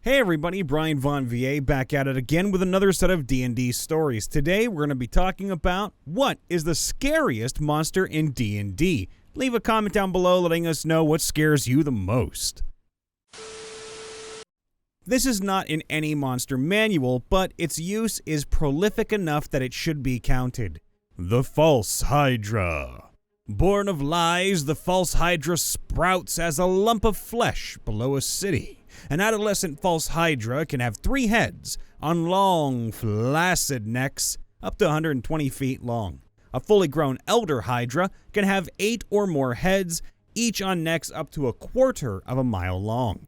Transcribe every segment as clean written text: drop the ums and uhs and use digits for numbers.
Hey everybody, Brian Von VA back at it again with another set of D&D stories. Today we're going to be talking about what is the scariest monster in D&D. Leave a comment down below letting us know what scares you the most. This is not in any monster manual, but its use is prolific enough that it should be counted. The False Hydra. Born of lies, the False Hydra sprouts as a lump of flesh below a city. An adolescent False Hydra can have 3 heads on long, flaccid necks up to 120 feet long. A fully grown Elder Hydra can have 8 or more heads, each on necks up to 1/4 of a mile long.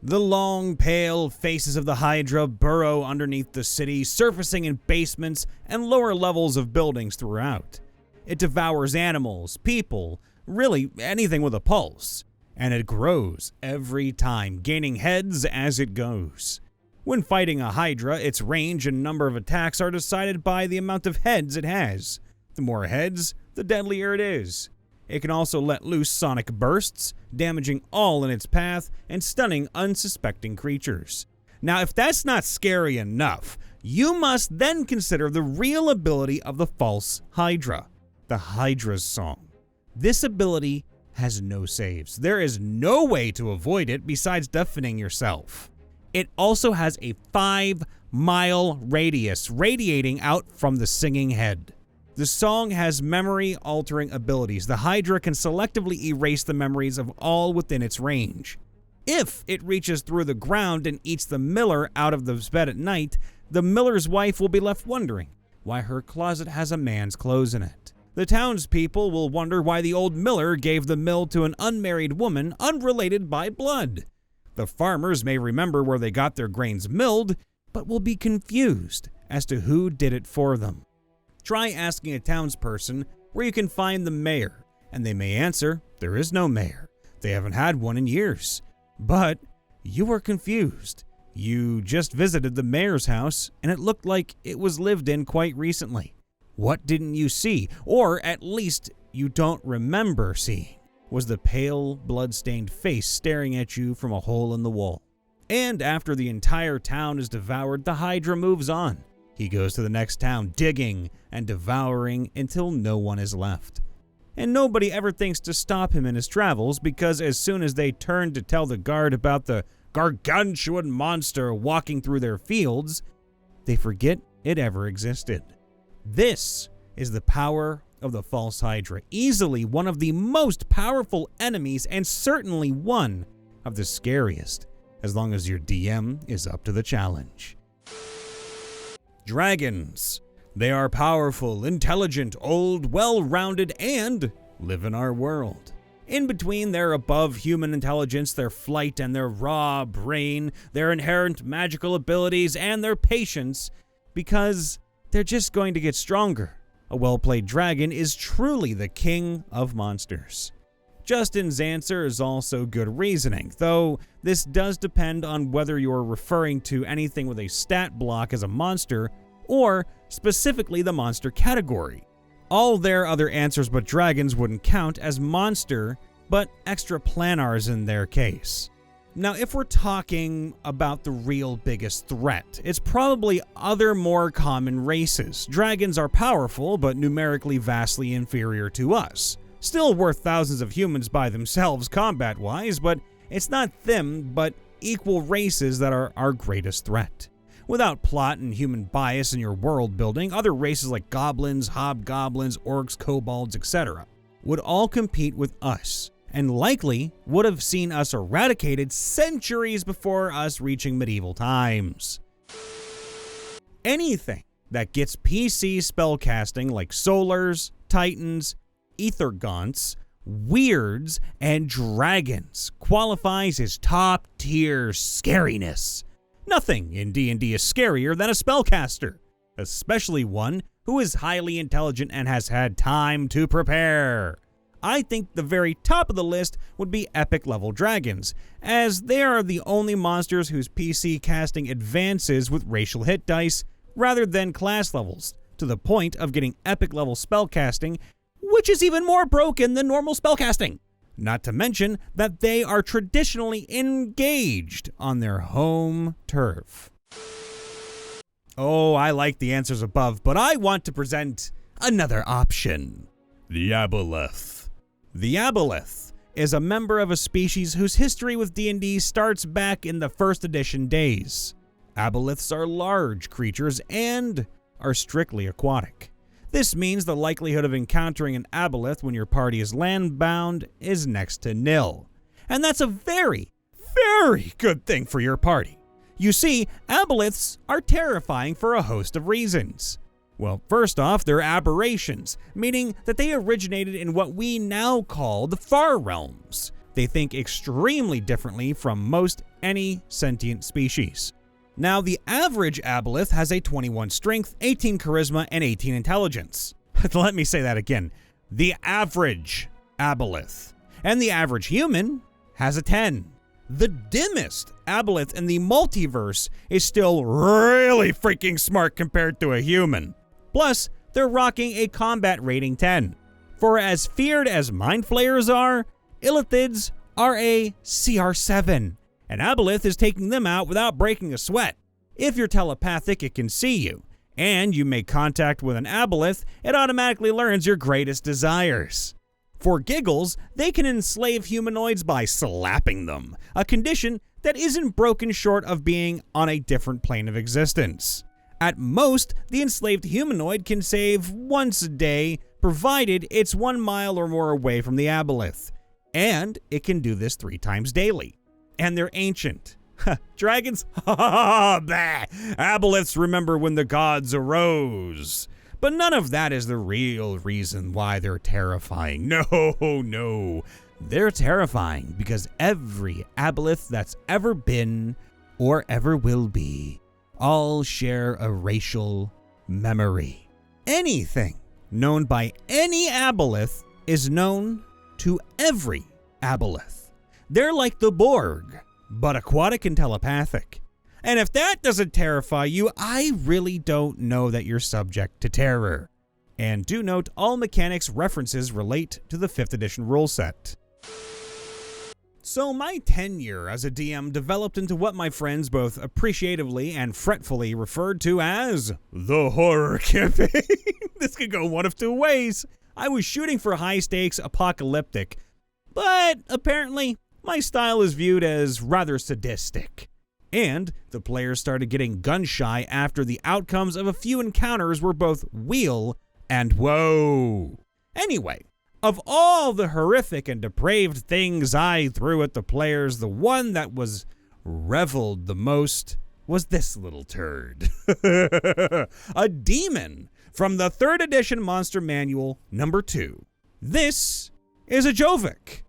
The long, pale faces of the Hydra burrow underneath the city, surfacing in basements and lower levels of buildings throughout. It devours animals, people, really anything with a pulse. And it grows every time, gaining heads as it goes. When fighting a Hydra, its range and number of attacks are decided by the amount of heads it has. The more heads, the deadlier it is. It can also let loose sonic bursts, damaging all in its path and stunning unsuspecting creatures. Now, if that's not scary enough, you must then consider the real ability of the False Hydra, the Hydra's Song. This ability has no saves. There is no way to avoid it besides deafening yourself. It also has a 5-mile radius radiating out from the singing head. The song has memory-altering abilities. The Hydra can selectively erase the memories of all within its range. If it reaches through the ground and eats the miller out of the bed at night, the miller's wife will be left wondering why her closet has a man's clothes in it. The townspeople will wonder why the old miller gave the mill to an unmarried woman unrelated by blood. The farmers may remember where they got their grains milled, but will be confused as to who did it for them. Try asking a townsperson where you can find the mayor, and they may answer, there is no mayor. They haven't had one in years. But you are confused. You just visited the mayor's house, and it looked like it was lived in quite recently. What didn't you see, or at least you don't remember seeing, was the pale, blood-stained face staring at you from a hole in the wall. And after the entire town is devoured, the Hydra moves on. He goes to the next town, digging and devouring until no one is left. And nobody ever thinks to stop him in his travels, because as soon as they turn to tell the guard about the gargantuan monster walking through their fields, they forget it ever existed. This is the power of the False Hydra, easily one of the most powerful enemies and certainly one of the scariest, as long as your DM is up to the challenge. Dragons. They are powerful, intelligent, old, well-rounded, and live in our world. In between their above human intelligence, their flight, and their raw brain, their inherent magical abilities, and their patience, because they're just going to get stronger. A well-played dragon is truly the king of monsters. Justin's answer is also good reasoning, though this does depend on whether you're referring to anything with a stat block as a monster, or specifically the monster category. All their other answers but dragons wouldn't count as monster, but extraplanars in their case. Now, if we're talking about the real biggest threat, it's probably other more common races. Dragons are powerful, but numerically vastly inferior to us. Still worth thousands of humans by themselves combat-wise, but it's not them, but equal races that are our greatest threat. Without plot and human bias in your world building, other races like goblins, hobgoblins, orcs, kobolds, etc. would all compete with us, and likely would have seen us eradicated centuries before us reaching medieval times. Anything that gets PC spellcasting like Solars, Titans, Ethergaunts, Weirds, and Dragons qualifies as top-tier scariness. Nothing in D&D is scarier than a spellcaster, especially one who is highly intelligent and has had time to prepare. I think the very top of the list would be epic level dragons, as they are the only monsters whose PC casting advances with racial hit dice rather than class levels, to the point of getting epic level spellcasting, which is even more broken than normal spellcasting. Not to mention that they are traditionally engaged on their home turf. Oh, I like the answers above, but I want to present another option. The aboleth. The aboleth is a member of a species whose history with D&D starts back in the 1st edition days. Aboleths are large creatures and are strictly aquatic. This means the likelihood of encountering an aboleth when your party is land-bound is next to nil. And that's a very, very good thing for your party. You see, aboleths are terrifying for a host of reasons. Well, first off, they're aberrations, meaning that they originated in what we now call the far realms. They think extremely differently from most any sentient species. Now, the average aboleth has a 21 strength, 18 charisma, and 18 intelligence. Let me say that again. The average aboleth. And the average human has a 10. The dimmest aboleth in the multiverse is still really freaking smart compared to a human. Plus, they're rocking a combat rating 10. For as feared as mind flayers are, illithids are a CR7. An aboleth is taking them out without breaking a sweat. If you're telepathic, it can see you. And you make contact with an aboleth, it automatically learns your greatest desires. For giggles, they can enslave humanoids by slapping them, a condition that isn't broken short of being on a different plane of existence. At most, the enslaved humanoid can save once a day, provided it's 1 mile or more away from the aboleth. And it can do this 3 times daily. And they're ancient. Dragons? Aboleths remember when the gods arose. But none of that is the real reason why they're terrifying. No. They're terrifying because every aboleth that's ever been or ever will be all share a racial memory. Anything known by any aboleth is known to every aboleth. They're like the Borg, but aquatic and telepathic. And if that doesn't terrify you, I really don't know that you're subject to terror. And do note, all mechanics references relate to the 5th edition rule set. So my tenure as a DM developed into what my friends both appreciatively and fretfully referred to as the horror campaign. This could go one of 2 ways. I was shooting for high stakes apocalyptic, but apparently my style is viewed as rather sadistic. And the players started getting gun-shy after the outcomes of a few encounters were both wheel and whoa. Anyway, of all the horrific and depraved things I threw at the players, the one that was reveled the most was this little turd. A demon from the 3rd edition Monster Manual, number 2. This is a jovik.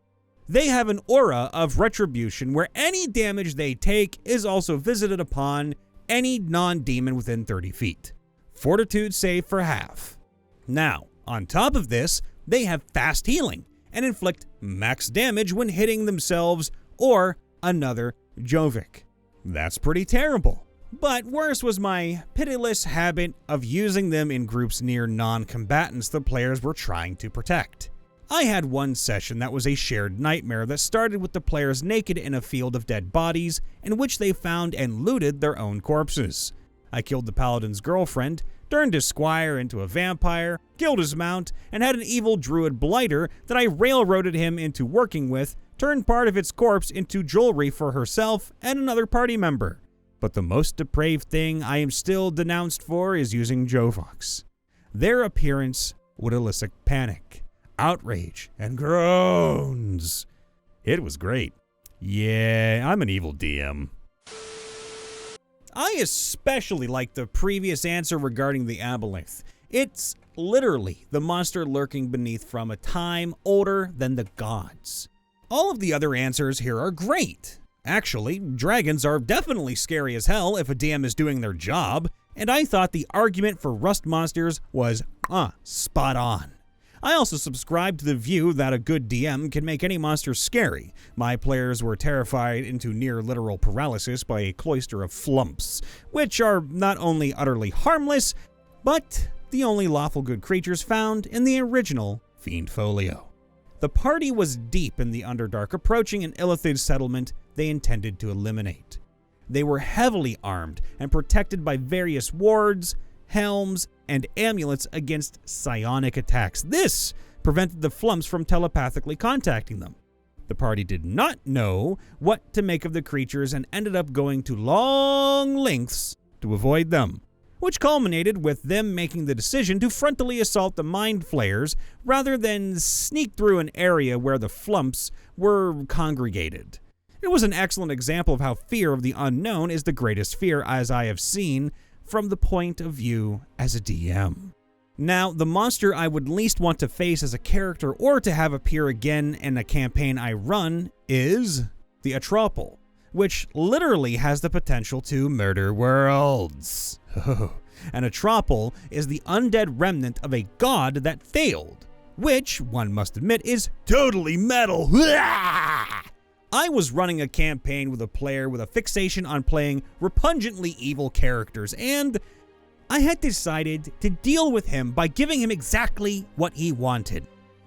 They have an aura of retribution where any damage they take is also visited upon any non-demon within 30 feet. Fortitude save for half. Now, on top of this, they have fast healing and inflict max damage when hitting themselves or another jovik. That's pretty terrible. But worse was my pitiless habit of using them in groups near non-combatants the players were trying to protect. I had one session that was a shared nightmare that started with the players naked in a field of dead bodies in which they found and looted their own corpses. I killed the paladin's girlfriend, turned his squire into a vampire, killed his mount, and had an evil druid blighter that I railroaded him into working with, turned part of its corpse into jewelry for herself and another party member. But the most depraved thing I am still denounced for is using joviks. Their appearance would elicit panic, outrage, and groans. It was great. Yeah, I'm an evil DM. I especially like the previous answer regarding the aboleth. It's literally the monster lurking beneath from a time older than the gods. All of the other answers here are great. Actually, dragons are definitely scary as hell if a DM is doing their job, and I thought the argument for rust monsters was spot on. I also subscribe to the view that a good DM can make any monster scary. My players were terrified into near literal paralysis by a cloister of flumps, which are not only utterly harmless, but the only lawful good creatures found in the original Fiend Folio. The party was deep in the Underdark, approaching an illithid settlement they intended to eliminate. They were heavily armed and protected by various wards, helms, and amulets against psionic attacks. This prevented the flumps from telepathically contacting them. The party did not know what to make of the creatures and ended up going to long lengths to avoid them, which culminated with them making the decision to frontally assault the mind flayers rather than sneak through an area where the flumps were congregated. It was an excellent example of how fear of the unknown is the greatest fear, as I have seen from the point of view as a DM. Now, the monster I would least want to face as a character or to have appear again in a campaign I run is the atropol, which literally has the potential to murder worlds. An atropol is the undead remnant of a god that failed, which, one must admit, is totally metal. I was running a campaign with a player with a fixation on playing repugnantly evil characters, and I had decided to deal with him by giving him exactly what he wanted,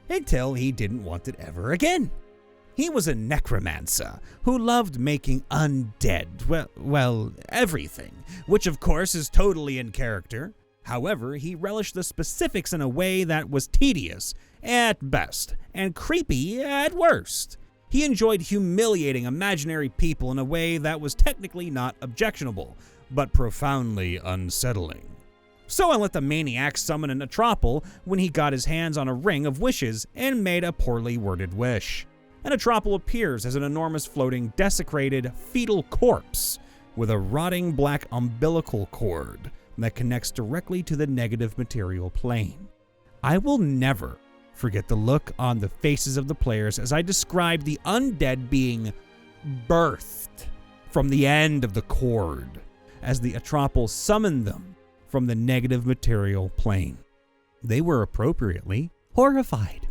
until he didn't want it ever again. He was a necromancer who loved making undead, well, everything, which of course is totally in character. However, he relished the specifics in a way that was tedious at best and creepy at worst. He enjoyed humiliating imaginary people in a way that was technically not objectionable, but profoundly unsettling. So I let the maniac summon an atropol when he got his hands on a ring of wishes and made a poorly worded wish. An atropol appears as an enormous floating desecrated fetal corpse with a rotting black umbilical cord that connects directly to the negative material plane. I will never forget the look on the faces of the players as I described the undead being birthed from the end of the cord as the atropol summoned them from the negative material plane. They were appropriately horrified.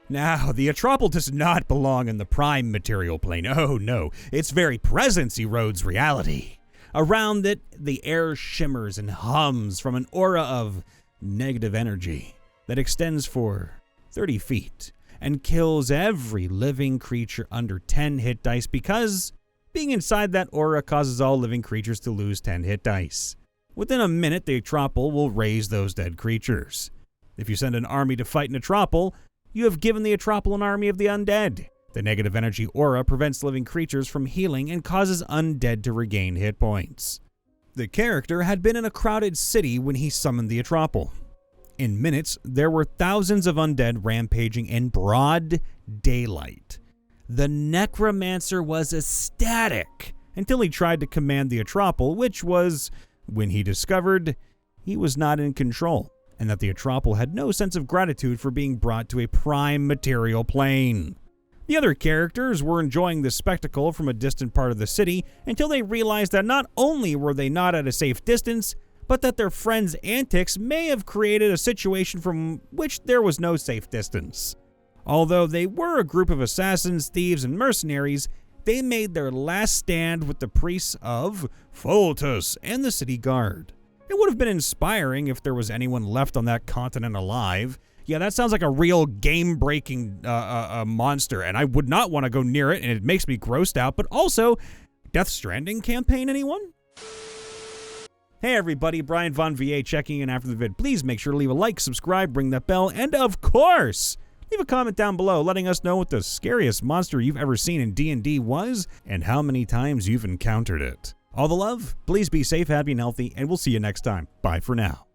Now, the atropol does not belong in the prime material plane. Oh no, its very presence erodes reality. Around it, the air shimmers and hums from an aura of negative energy that extends for 30 feet and kills every living creature under 10 hit dice because being inside that aura causes all living creatures to lose 10 hit dice. Within a minute, the atropol will raise those dead creatures. If you send an army to fight an atropol, you have given the atropol an army of the undead. The negative energy aura prevents living creatures from healing and causes undead to regain hit points. The character had been in a crowded city when he summoned the atropol. In minutes, there were thousands of undead rampaging in broad daylight. The necromancer was ecstatic until he tried to command the atropol, which was when he discovered he was not in control and that the atropol had no sense of gratitude for being brought to a prime material plane. The other characters were enjoying the spectacle from a distant part of the city until they realized that not only were they not at a safe distance, but that their friends' antics may have created a situation from which there was no safe distance. Although they were a group of assassins, thieves, and mercenaries, they made their last stand with the priests of Foltus and the city guard. It would have been inspiring if there was anyone left on that continent alive. Yeah, that sounds like a real game-breaking monster, and I would not want to go near it, and it makes me grossed out. But also, Death Stranding campaign, anyone? Hey everybody, Brian Von VA checking in after the vid. Please make sure to leave a like, subscribe, ring that bell, and of course, leave a comment down below letting us know what the scariest monster you've ever seen in D&D was and how many times you've encountered it. All the love, please be safe, happy, and healthy, and we'll see you next time. Bye for now.